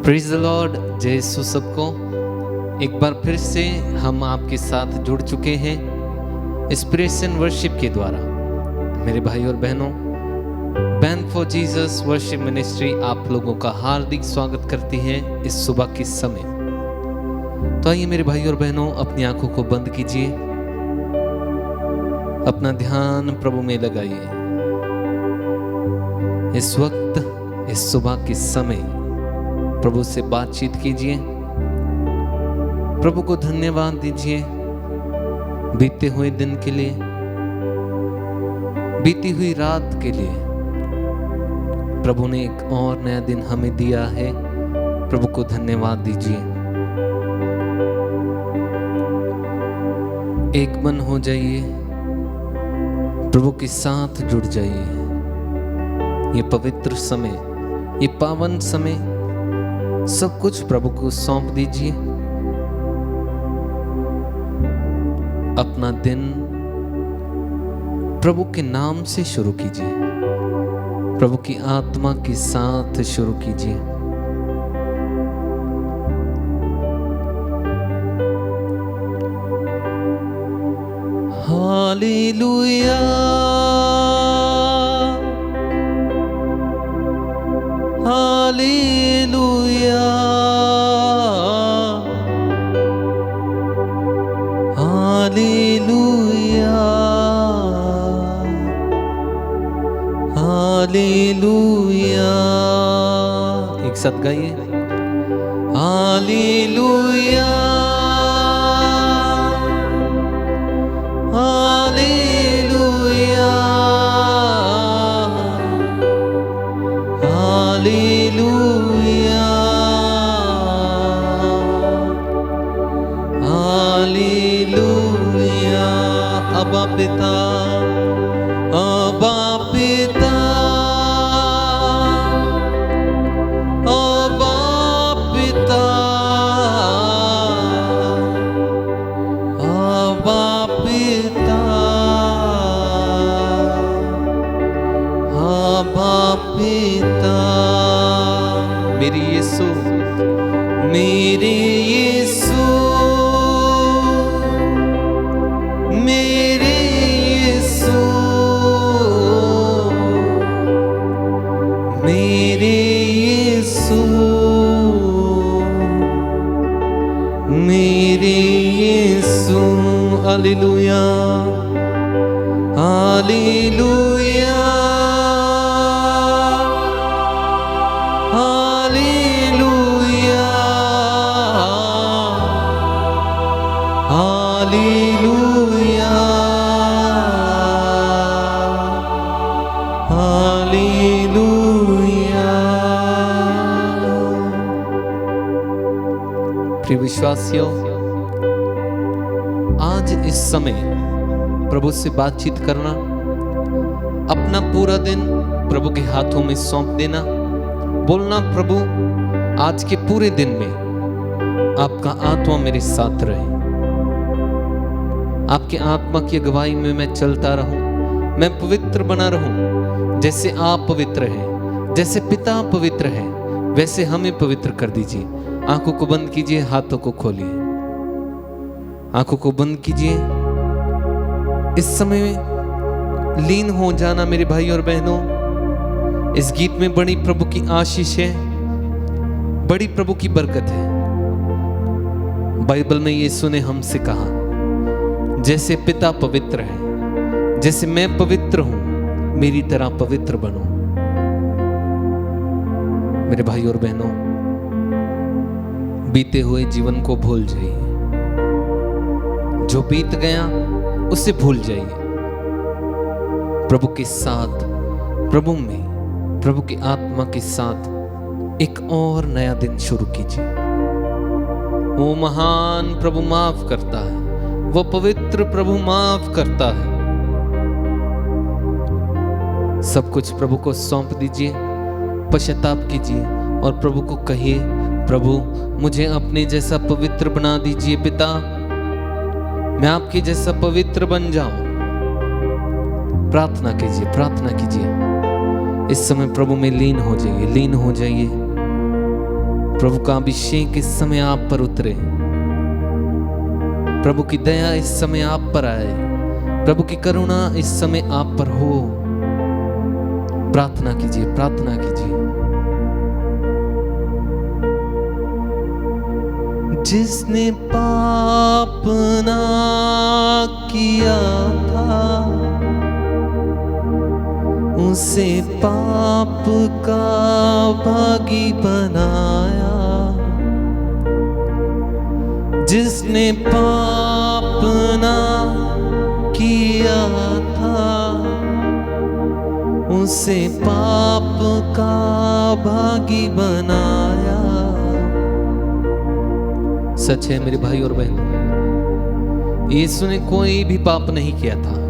Praise the Lord. जय यीशु सबको। एक बार फिर से हम आपके साथ जुड़ चुके हैं इंस्पिरेशन वर्शिप के द्वारा। मेरे भाई और बहनों, band for Jesus worship ministry आप लोगों का हार्दिक स्वागत करती है इस सुबह के समय। तो आइए मेरे भाई और बहनों, अपनी आंखों को बंद कीजिए, अपना ध्यान प्रभु में लगाइए। इस वक्त इस सुबह के समय प्रभु से बातचीत कीजिए, प्रभु को धन्यवाद दीजिए बीते हुए दिन के लिए, बीती हुई रात के लिए। प्रभु ने एक और नया दिन हमें दिया है, प्रभु को धन्यवाद दीजिए। एक मन हो जाइए, प्रभु के साथ जुड़ जाइए। ये पवित्र समय, ये पावन समय, सब कुछ प्रभु को सौंप दीजिए। अपना दिन प्रभु के नाम से शुरू कीजिए, प्रभु की आत्मा के साथ शुरू कीजिए। Hallelujah, hallelujah, hallelujah, hallelujah. एक साथ गाइए, हालेलुया, हालेलुया, हालेलुया, हालेलुया। अब्बा पिता, अब्बा पिता, अब्बा पिता, अब्बा पिता, अब्बा पिता। मेरे यीशु, मेरे यीशु, मेरे यीशु, मेरे यीशु, मेरे Yeshu. Hallelujah, hallelujah, hallelujah, hallelujah, hallelujah. प्रिय विश्वासियों, आज इस समय प्रभु से बातचीत करना, अपना पूरा दिन प्रभु के हाथों में सौंप देना, बोलना प्रभु आज के पूरे दिन में आपका आत्मा मेरे साथ रहे, आपके आत्मा की अगुवाई में मैं चलता रहूं, मैं पवित्र बना रहूं। जैसे आप पवित्र हैं, जैसे पिता पवित्र है, वैसे हमें पवित्र कर दीजिए। आंखों को बंद कीजिए, हाथों को खोलिए, आंखों को बंद कीजिए। इस समय लीन हो जाना मेरे भाई और बहनों। इस गीत में बड़ी प्रभु की आशीष है, बड़ी प्रभु की बरकत है। बाइबल में यीशु ने हमसे कहा, जैसे पिता पवित्र है, जैसे मैं पवित्र हूं, मेरी तरह पवित्र बनो। मेरे भाई और बहनों, बीते हुए जीवन को भूल जाइए, जो बीत गया उसे भूल जाइए। प्रभु के साथ, प्रभु में, प्रभु की आत्मा के साथ एक और नया दिन शुरू कीजिए। वो महान प्रभु माफ करता है, वो पवित्र प्रभु माफ करता है। सब कुछ प्रभु को सौंप दीजिए, पश्चाताप कीजिए और प्रभु को कहिए, प्रभु मुझे अपने जैसा पवित्र बना दीजिए पिता, मैं आपके जैसा पवित्र बन जाऊं। प्रार्थना कीजिए, प्रार्थना कीजिए। इस समय प्रभु में लीन हो जाइए, लीन हो जाइए। प्रभु का अभिषेक इस समय आप पर उतरे, प्रभु की दया इस समय आप पर आए, प्रभु की करुणा इस समय आप पर हो। प्रार्थना कीजिए, प्रार्थना कीजिए। जिसने पाप ना किया था, उसे पाप का भागी बनाया। जिसने पाप ना किया था, उसे पाप का भागी बनाया। सच है मेरे भाई और बहनों, यीशु ने कोई भी पाप नहीं किया था,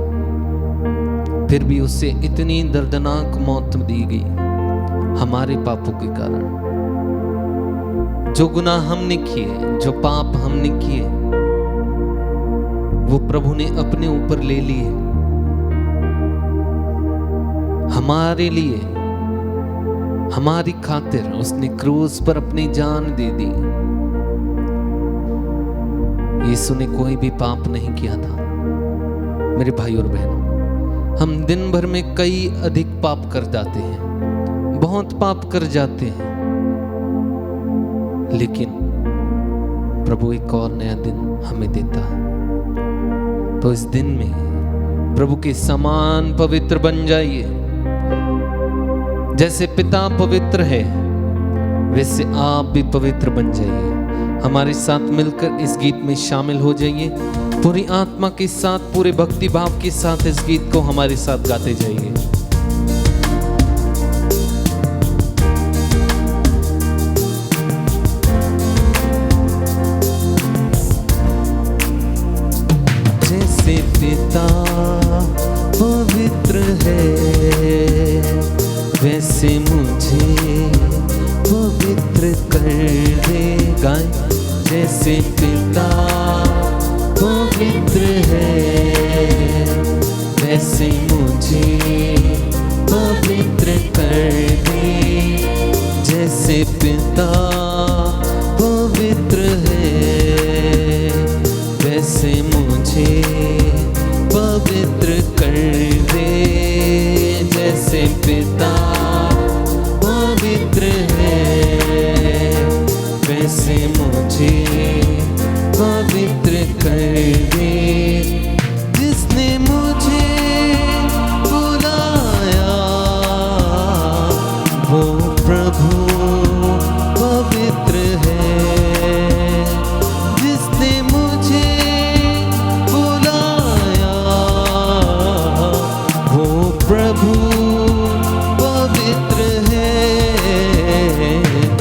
फिर भी उसे इतनी दर्दनाक मौत दी गई हमारे पापों के कारण। जो गुनाह हमने किए, जो पाप हमने किए, वो प्रभु ने अपने ऊपर ले लिए हमारे लिए, हमारी खातिर उसने क्रूस पर अपनी जान दे दी। यीशु ने कोई भी पाप नहीं किया था। मेरे भाई और बहनों, हम दिन भर में कई अधिक पाप कर जाते हैं, बहुत पाप कर जाते हैं, लेकिन प्रभु एक और नया दिन हमें देता है। तो इस दिन में प्रभु के समान पवित्र बन जाइए। जैसे पिता पवित्र है, वैसे आप भी पवित्र बन जाइए। हमारे साथ मिलकर इस गीत में शामिल हो जाइए। पूरी आत्मा के साथ, पूरे भक्ति भाव के साथ इस गीत को हमारे साथ गाते जाइए। जैसे पिता पवित्र है, वैसे मुझे पवित्र कर दे। गाएं। जैसे पिता पवित्र है, वैसे मुझे पवित्र कर दे। जैसे पिता पवित्र है, वैसे मुझे पवित्र कर दे। जैसे पिता पवित्र है, वैसे मुझे पवित्र कर दे। जिसने मुझे बुलाया, वो प्रभु पवित्र है। जिसने मुझे बुलाया, वो प्रभु पवित्र है।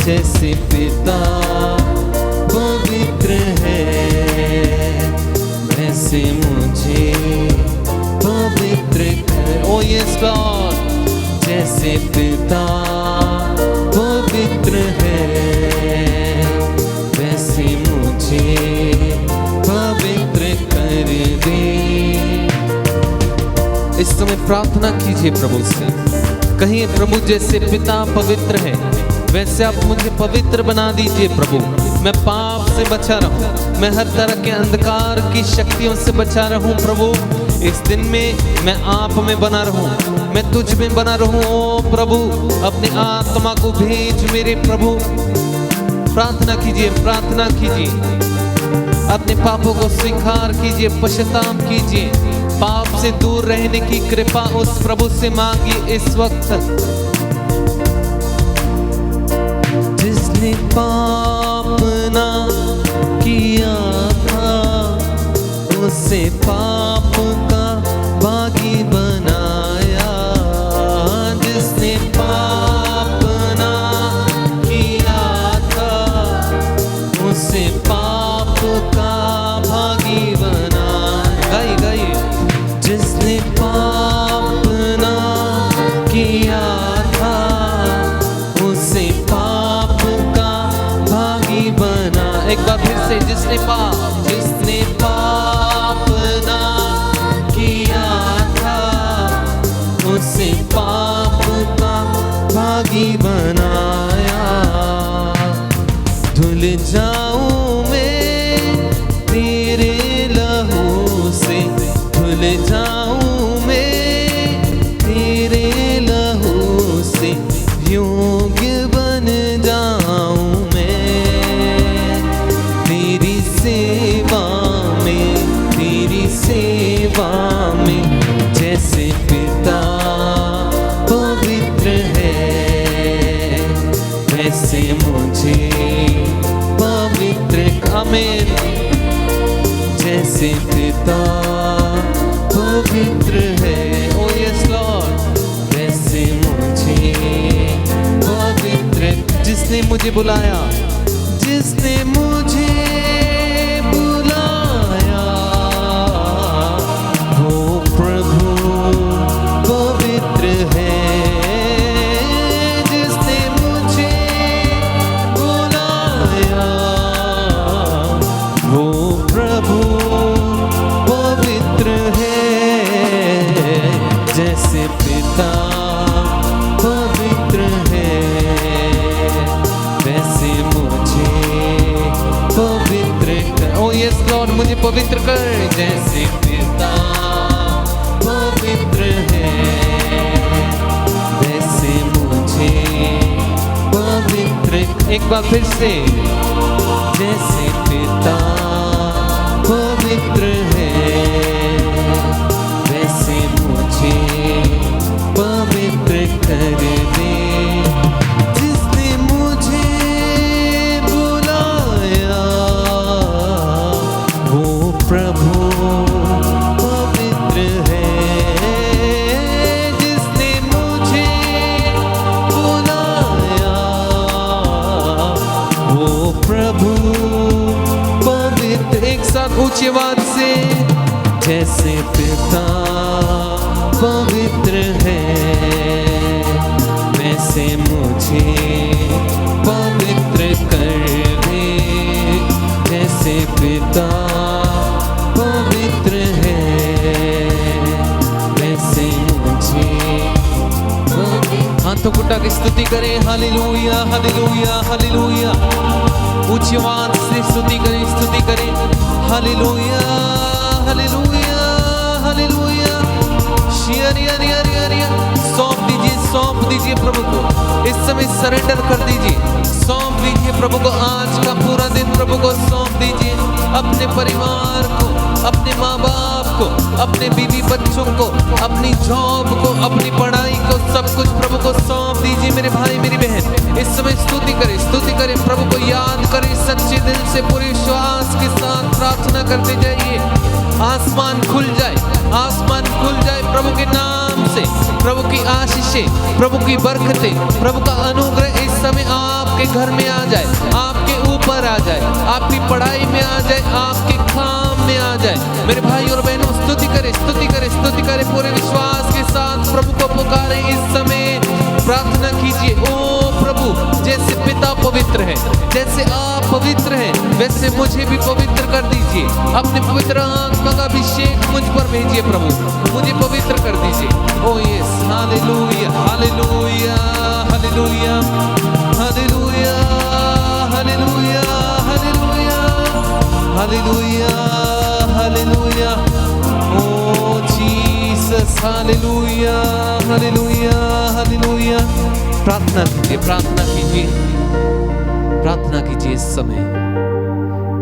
जैसे पिता पवित्र है, वैसे मुझे पवित्र कर। ओ यस गॉड। जैसे पिता पवित्र है, वैसे मुझे पवित्र कर दे। इस समय प्रार्थना कीजिए प्रभु से, कहिए प्रभु जैसे पिता पवित्र है, वैसे आप मुझे पवित्र बना दीजिए प्रभु। मैं पाप से बचा रहूं, मैं हर तरह के अंधकार की शक्तियों से बचा रहूं प्रभु। इस दिन में मैं आप में बना रहूं, मैं तुझ में बना रहूं। ओ प्रभु, अपनी आत्मा को भेज मेरे प्रभु। प्रार्थना कीजिए, प्रार्थना कीजिए, अपने पापों को स्वीकार कीजिए, पश्चाताप कीजिए, पाप से दूर रहने की कृपा उस प्रभु से मांगिए इस वक्त। जिसने पाप ना किया था, उसे पाप का भागी बनाया। जिसने पाप ना किया था, उसे पाप का भागी बनाया। गाइए गाइए। जिसने पाप ना किया था, उसे पाप का भागी बना। एक बार फिर से, जिसने पाप ना किया था, उसे पाप का भागी बनाया। जाऊं मैं तेरे लहू से, धुल जाऊं मैं तेरे लहू से, योग्य बन जाऊं मैं तेरी सेवा में, तेरी सेवा में। जैसे पिता पवित्र है वैसे मुझे पवित्र, आमीन। जैसे पिता पवित्र है, ओ यस लॉर्ड, वैसे मुझे पवित्र। जिसने मुझे बुलाया, जिसने मुझे बुलाया, वो प्रभु पवित्र है। जिसने मुझे बुलाया, वो प्रभु पवित्र है। जैसे पिता पवित्र है वैसे मुझे पवित्र कर। ओ यस लॉर्ड, मुझे पवित्र कर। जैसे पिता पवित्र है वैसे मुझे पवित्र। एक बार फिर से, जैसे पिता पवित्र है वैसे मुझे पवित्र कर दे। जिसने मुझे बुलाया, वो प्रभु पवित्र है। जिसने मुझे बुलाया, वो प्रभु पवित्र। एक साथ ऊंची आवाज से, जैसे पिता पवित्र है वैसे मुझे पवित्र कर दे। जैसे पिता पवित्र है वैसे मुझे। हाथों को उठा के स्तुति करें, हालेलुया हालेलुया हालेलुया। ऊंची आवाज से स्तुति करें, स्तुति करें, हालेलुया हालेलुया हालेलुया। सौंप दीजिए प्रभु को, इस समय सरेंडर कर दीजिए, सौंप दीजिए प्रभु को। आज का पूरा दिन प्रभु को सौंप दीजिए। अपने परिवार को, अपने माँ बाप को, अपने बीवी बच्चों को, अपनी जॉब को, अपनी पढ़ाई को, सब कुछ प्रभु को सौंप दीजिए। मेरे भाई मेरी बहन, इस समय स्तुति करें, प्रभु को याद करें, सच्चे दिल से पूरे विश्वास के साथ प्रार्थना करते जाइए। आसमान खुल जाए, आसमान खुल जाए प्रभु के नाम से। प्रभु की आशीषें, प्रभु की बरकतें, प्रभु का अनुग्रह इस समय आपके घर में आ जाए, आपके ऊपर आ जाए, आपकी पढ़ाई में आ जाए, आपके काम में आ जाए। मेरे भाई और बहनों, स्तुति करें, स्तुति करें, स्तुति करें, पूरे विश्वास के साथ प्रभु को पुकारें। इस समय प्रार्थना कीजिए, ओ प्रभु, जैसे पिता पवित्र है, जैसे आप पवित्र हैं, वैसे मुझे भी पवित्र कर दीजिए। अपने पवित्र आत्मा का अभिषेक मुझ पर भेजिए प्रभु, मुझे पवित्र कर दीजिए। Oh yes, hallelujah hallelujah hallelujah hallelujah hallelujah hallelujah hallelujah hallelujah. Oh Jesus, hallelujah hallelujah hallelujah. प्रार्थना कीजिए, प्रार्थना कीजिए, प्रार्थना कीजिए। इस समय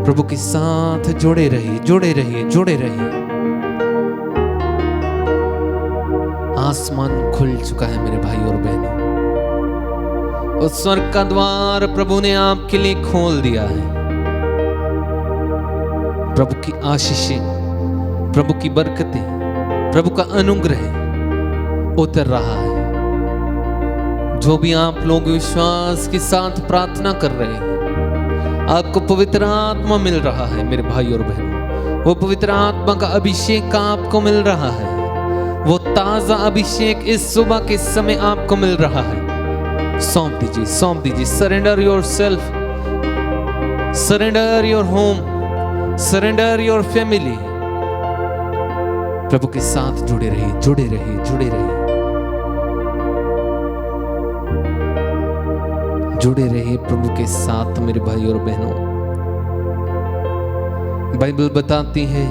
प्रभु के साथ जुड़े रहिए, जुड़े रहिए, जुड़े रहिए। आसमान खुल चुका है मेरे भाई और बहनों। उस स्वर्ग का द्वार प्रभु ने आपके लिए खोल दिया है। प्रभु की आशीषें, प्रभु की बरकतें, प्रभु का अनुग्रह उतर रहा है। जो भी आप लोग विश्वास के साथ प्रार्थना कर रहे हैं, आपको पवित्र आत्मा मिल रहा है मेरे भाई और बहनों। वो पवित्र आत्मा का अभिषेक आपको मिल रहा है। वो ताजा अभिषेक इस सुबह के समय आपको मिल रहा है। सौंप दीजिए, सौंप दीजिए। Surrender yourself, surrender your home, surrender your family. प्रभु के साथ जुड़े रहिए, जुड़े रहिए, जुड़े रहिए। जुड़े रहे प्रभु के साथ मेरे भाई और बहनों। बाइबल बताती है,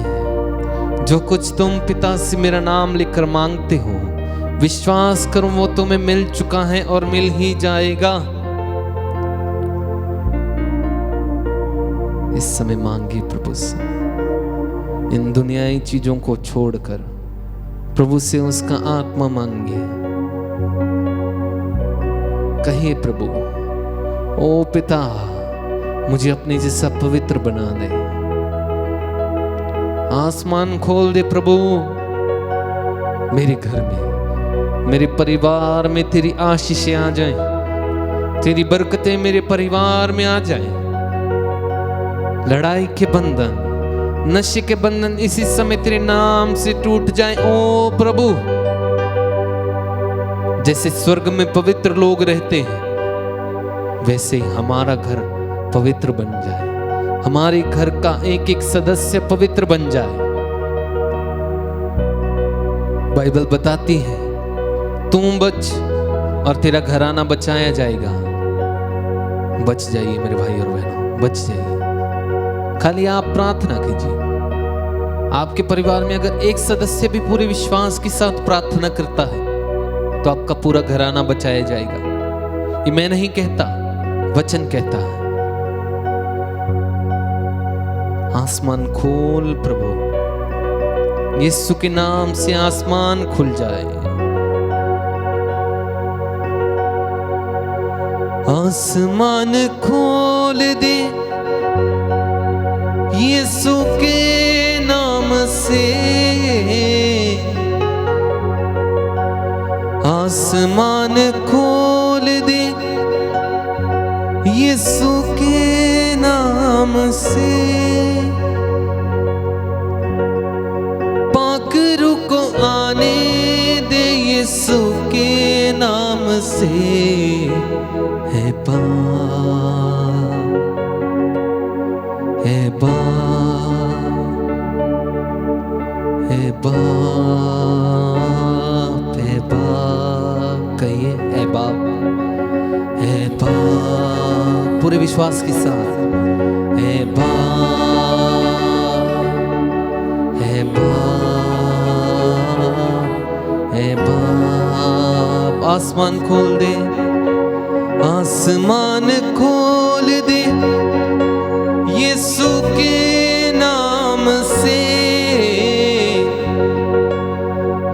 जो कुछ तुम पिता से मेरा नाम लेकर मांगते हो, विश्वास करो वो तुम्हें मिल चुका है और मिल ही जाएगा। इस समय मांगिए प्रभु से, इन दुनियाई चीजों को छोड़कर प्रभु से उसका आत्मा मांगिए। कहिए, प्रभु ओ पिता, मुझे अपने जैसा पवित्र बना दे। आसमान खोल दे प्रभु, मेरे घर में, मेरे परिवार में तेरी आशीषें आ जाएं, तेरी बरकतें मेरे परिवार में आ जाएं। लड़ाई के बंधन, नशे के बंधन इसी समय तेरे नाम से टूट जाएं ओ प्रभु। जैसे स्वर्ग में पवित्र लोग रहते हैं, वैसे ही हमारा घर पवित्र बन जाए, हमारे घर का एक एक सदस्य पवित्र बन जाए। बाइबल बताती है, तुम बच और तेरा घराना बचाया जाएगा। बच जाइए मेरे भाई और बहनों, बच जाइए। खाली आप प्रार्थना कीजिए। आपके परिवार में अगर एक सदस्य भी पूरे विश्वास के साथ प्रार्थना करता है, तो आपका पूरा घराना बचाया जाएगा। ये मैं नहीं कहता, वचन कहता है। आसमान खोल प्रभु, यीशु के नाम से आसमान खुल जाए। आसमान खोल दे यीशु के नाम से, आसमान खोल दे यीशु के नाम से। पाक रूह को आने दे यीशु के नाम से। है बाप, है बाप, है बाप, है बाप। कहिए, है बाप, है बाप, पूरे विश्वास के साथ। है बाप, है बाप, है बाप। आसमान खोल दे, आसमान खोल दे यीशु के नाम से।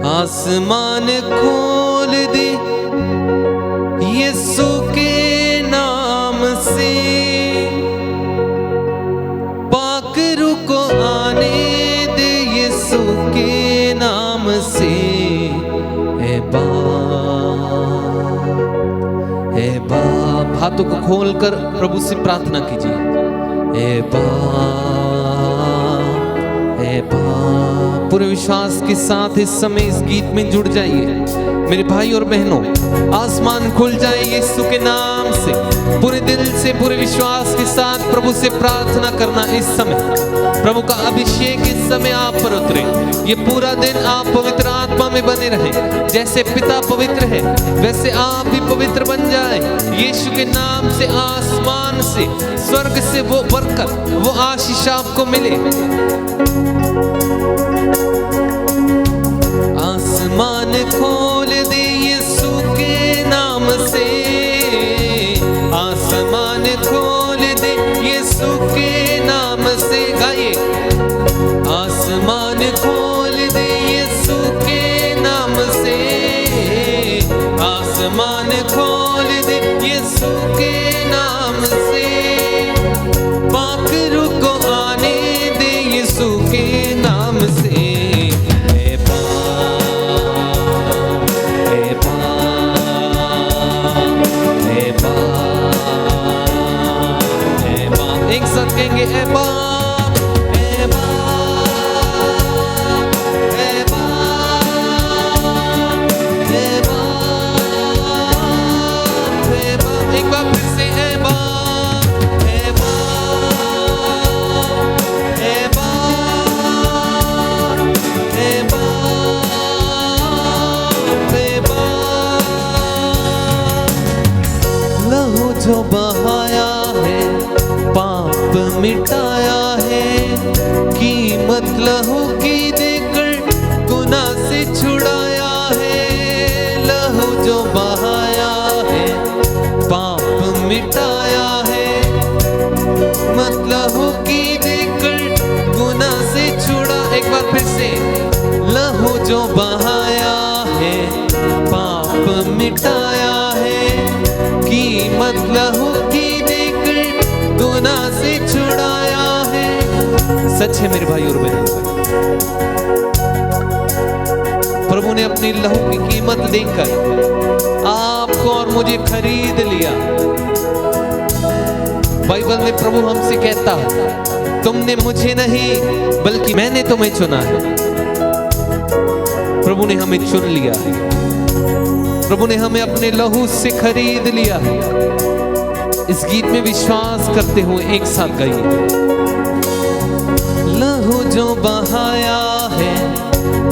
आसमान खोल दे यीशु के नाम से। पाक रूह को आने दे यीशु के नाम से। है बाप, है बाप। हाथों को खोलकर प्रभु से प्रार्थना कीजिए। हे बाप, हे बाप। पूरे विश्वास के साथ इस समय इस गीत में जुड़ जाइए मेरे भाई और बहनों। आसमान खुल जाए यीशु के नाम से। पूरे दिल से, पूरे विश्वास के साथ प्रभु से प्रार्थना करना। इस समय प्रभु का अभिषेक इस समय आप पर उतरे। ये पूरा दिन आप पवित्र आत्मा में बने रहें। जैसे पिता पवित्र है, वैसे आप भी पवित्र बन जाए यीशु के नाम से। आसमान से, स्वर्ग से वो बरकत, वो आशीष आपको मिले। आसमान खोल दे यीशु के नाम से। आसमान खोल दे यीशु के नाम से। गाइए, आसमान खोल दे यीशु के नाम से। आसमान खोल दे यीशु के नाम से। पाक रूह को आने दे यीशु के नाम से। एक साथ कहेंगे, ए बाप, ए बाप, ए बाप, ए बाप, ए बाप। एक बार फिर से, ए बाप, ए बाप, ए बाप, ए बाप, ए बाप। लहू जो पाप मिटाया है, कीमत लहू की देकर गुनाह से छुड़ाया है। लहू जो बहाया है, पाप मिटाया है, मत लहू की देकर गुनाह से छुड़ा। एक बार फिर से, लहू जो बहाया है, पाप मिटाया है, कीमत लहू की देकर गुनाह से छुड़ाया है। सच है मेरे भाई और बहन, प्रभु ने अपनी लहू की कीमत देकर आपको और मुझे खरीद लिया। बाइबल में प्रभु हमसे कहता है, तुमने मुझे नहीं बल्कि मैंने तुम्हें चुना है। प्रभु ने हमें चुन लिया है, प्रभु ने हमें अपने लहू से खरीद लिया है। इस गीत में विश्वास करते हुए एक साथ गाइए। लहू जो बहाया है,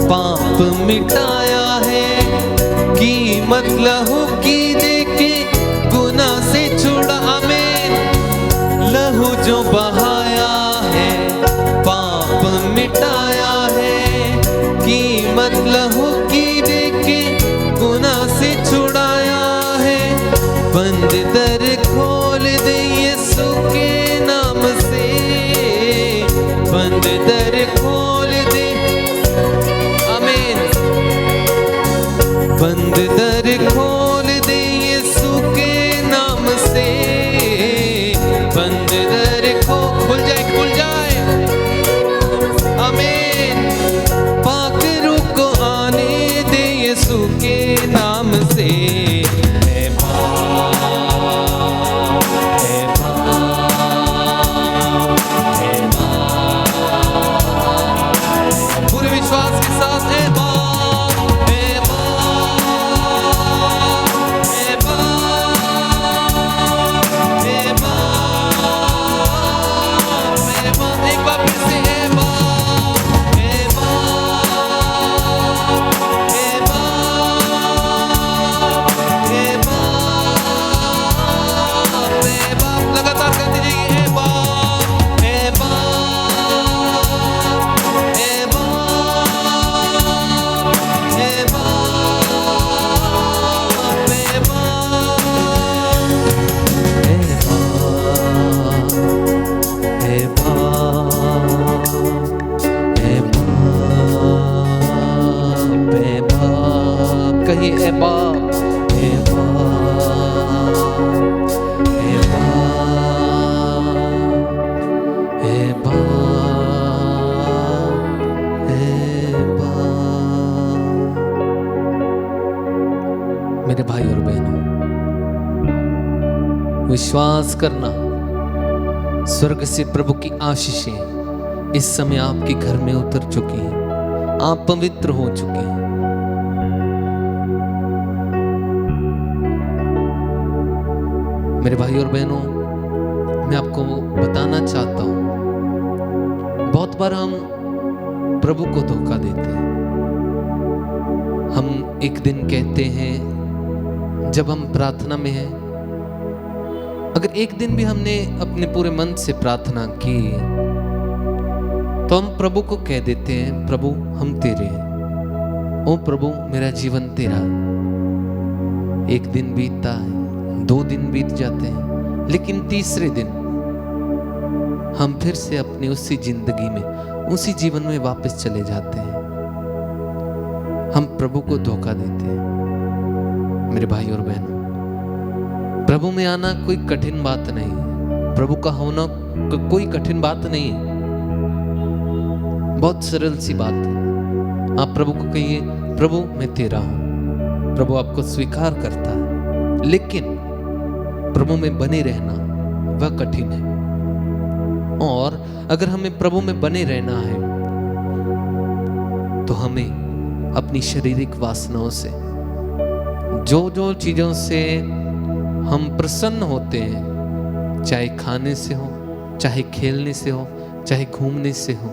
पाप मिटाया है, कीमत लहू की देके गुनाह से छुड़ा। आमीन। लहू जो बहाया है, पाप मिटाया है, कीमत लहू की देके गुनाह से छुड़ाया है। बंद दर खोल दे यीशु के नाम से, बंद दर खोल दे। आमीन। बंद दर खोल दे यीशु के नाम से, बंद दर खुल जाए, खुल जाए। आमीन। पाक रूह को आने दे यीशु के नाम से। पूरे विश्वास के साथ है मेरे भाई और बहनों, विश्वास करना, स्वर्ग से प्रभु की आशीषें इस समय आपके घर में उतर चुकी हैं। आप पवित्र हो चुके हैं। मेरे भाई और बहनों, मैं आपको बताना चाहता हूं, बहुत बार हम प्रभु को धोखा देते हैं। हम एक दिन कहते हैं जब हम प्रार्थना में हैं, अगर एक दिन भी हमने अपने पूरे मन से प्रार्थना की तो हम प्रभु को कह देते हैं, प्रभु हम तेरे हैं, ओ प्रभु मेरा जीवन तेरा। एक दिन बीतता है, 2 दिन बीत जाते हैं, लेकिन तीसरे दिन हम फिर से अपनी उसी जिंदगी में, उसी जीवन में वापस चले जाते हैं। हम प्रभु को धोखा देते हैं। मेरे भाई और बहनों, प्रभु में आना कोई कठिन बात नहीं है, प्रभु का होना कोई कठिन बात नहीं है, बहुत सरल सी बात है। आप प्रभु को कहिए, प्रभु मैं तेरा हूं। प्रभु आपको स्वीकार करता है, लेकिन प्रभु में बने रहना वह कठिन है। और अगर हमें प्रभु में बने रहना है तो हमें अपनी शारीरिक वासनाओं से, जो जो चीजों से हम प्रसन्न होते हैं, चाहे खाने से हो, चाहे खेलने से हो, चाहे घूमने से हो,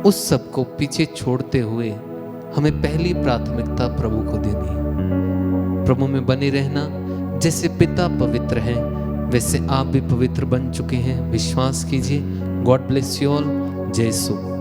उस सब को पीछे छोड़ते हुए हमें पहली प्राथमिकता प्रभु को देनी है। प्रभु में बने रहना, जैसे पिता पवित्र है वैसे आप भी पवित्र बन चुके हैं। विश्वास कीजिए। God bless you all. जय यीशु।